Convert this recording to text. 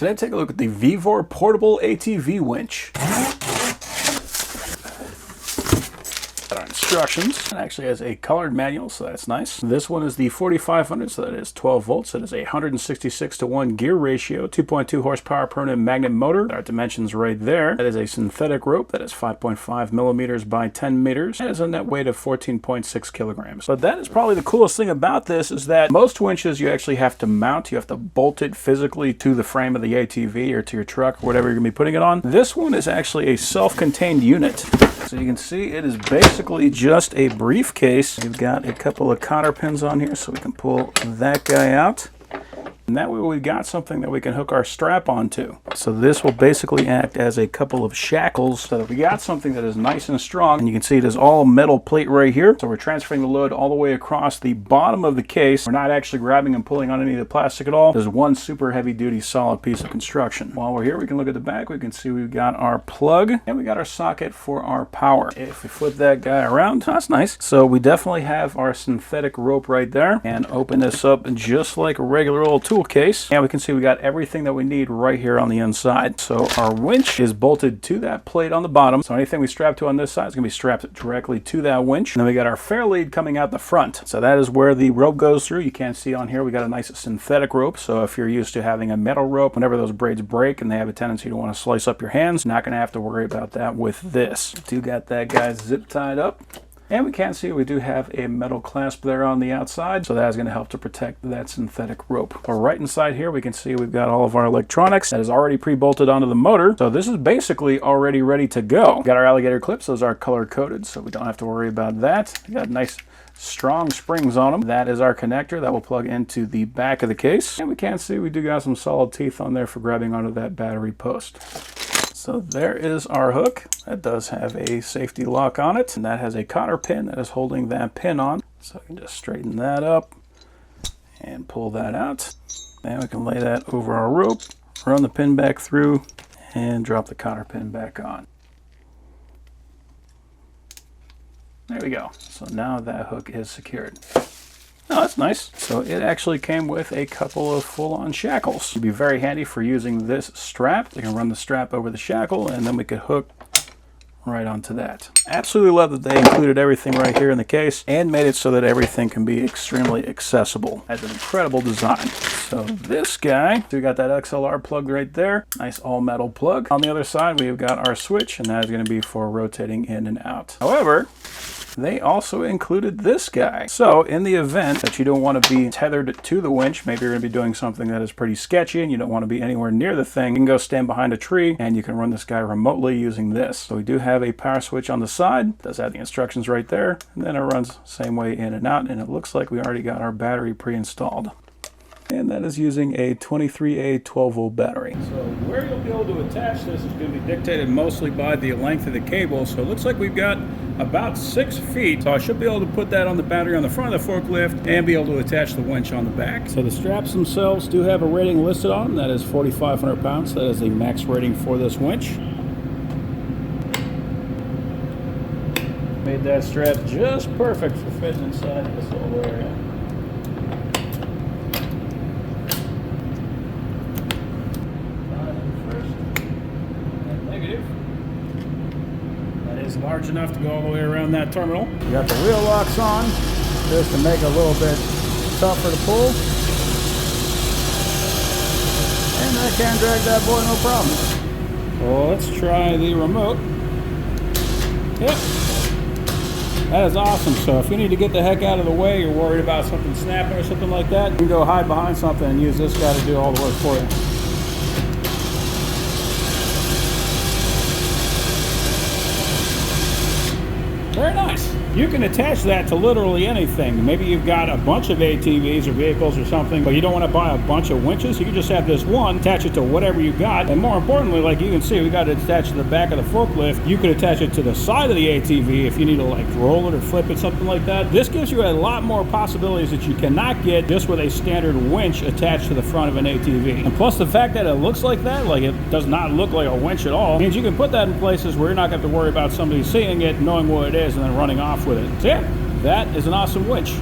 Today, take a look at the VEVOR portable ATV winch. Got our instructions. It actually has a colored manual, so that's nice. This one is the 4500, so that is 12 volts. It is a 166:1 gear ratio, 2.2 horsepower permanent magnet motor. Our dimensions right there. That is a synthetic rope that is 5.5 millimeters by 10 meters. It has a net weight of 14.6 kilograms. But that is probably the coolest thing about this, is that most winches you actually have to mount. You have to bolt it physically to the frame of the ATV or to your truck, or whatever you're going to be putting it on. This one is actually a self-contained unit. So you can see it is basically just a briefcase. We've got a couple of cotter pins on here, so we can pull that guy out. And that way we've got something that we can hook our strap onto. So this will basically act as a couple of shackles, so that we got something that is nice and strong. And you can see it is all metal plate right here. So we're transferring the load all the way across the bottom of the case. We're not actually grabbing and pulling on any of the plastic at all. There's one super heavy duty solid piece of construction. While we're here, we can look at the back. We can see we've got our plug and we got our socket for our power. If we flip that guy around, that's nice. So we definitely have our synthetic rope right there, and open this up just like a regular old tool case, and we can see we got everything that we need right here on the inside. So our winch is bolted to that plate on the bottom, so anything we strap to on this side is going to be strapped directly to that winch. And then we got our Fairlead coming out the front, so that is where the rope goes through. You can't see on here, we got a nice synthetic rope, so if you're used to having a metal rope, whenever those braids break and they have a tendency to want to slice up your hands, not going to have to worry about that with this. We do got that guy zip tied up. And we can see we do have a metal clasp there on the outside, so that is going to help to protect that synthetic rope. But right inside here, we can see we've got all of our electronics that is already pre-bolted onto the motor. So this is basically already ready to go. Got our alligator clips. Those are color-coded, so we don't have to worry about that. We got nice strong springs on them. That is our connector that will plug into the back of the case. And we can see we do got some solid teeth on there for grabbing onto that battery post. So there is our hook. That does have a safety lock on it, and that has a cotter pin that is holding that pin on. So I can just straighten that up and pull that out. Then we can lay that over our rope, run the pin back through, and drop the cotter pin back on. There we go. So now that hook is secured. Oh, that's nice. So it actually came with a couple of full-on shackles. It'd be very handy for using this strap. You can run the strap over the shackle, and then we could hook right onto that. Absolutely love that they included everything right here in the case and made it so that everything can be extremely accessible. That's an incredible design. So this guy, we got that XLR plug right there. Nice all-metal plug. On the other side, we've got our switch, and that is going to be for rotating in and out. However, they also included this guy. So in the event that you don't want to be tethered to the winch, maybe you're going to be doing something that is pretty sketchy and you don't want to be anywhere near the thing, you can go stand behind a tree and you can run this guy remotely using this. So we do have a power switch on the side. It does have the instructions right there, and then it runs the same way in and out, and it looks like we already got our battery pre-installed. And that is using a 23A 12-volt battery. So where you'll be able to attach this is going to be dictated mostly by the length of the cable. So it looks like we've got about 6 feet. So I should be able to put that on the battery on the front of the forklift and be able to attach the winch on the back. So the straps themselves do have a rating listed on them. That is 4,500 pounds. That is the max rating for this winch. Made that strap just perfect for fitting inside this little area. Large enough to go all the way around that terminal. You got the wheel locks on just to make it a little bit tougher to pull. And I can drag that boy no problem. Well, let's try the remote. Yep. That is awesome. So if you need to get the heck out of the way, you're worried about something snapping or something like that, you can go hide behind something and use this guy to do all the work for you. Very nice. You can attach that to literally anything. Maybe you've got a bunch of ATVs or vehicles or something, but you don't want to buy a bunch of winches. You can just have this one, attach it to whatever you got. And more importantly, like you can see, we got it attached to the back of the forklift. You could attach it to the side of the ATV if you need to like roll it or flip it, something like that. This gives you a lot more possibilities that you cannot get just with a standard winch attached to the front of an ATV. And plus the fact that it looks like that, like it does not look like a winch at all, means you can put that in places where you're not going to have to worry about somebody seeing it, knowing what it is, and then running off with it. So yeah, that is an awesome winch.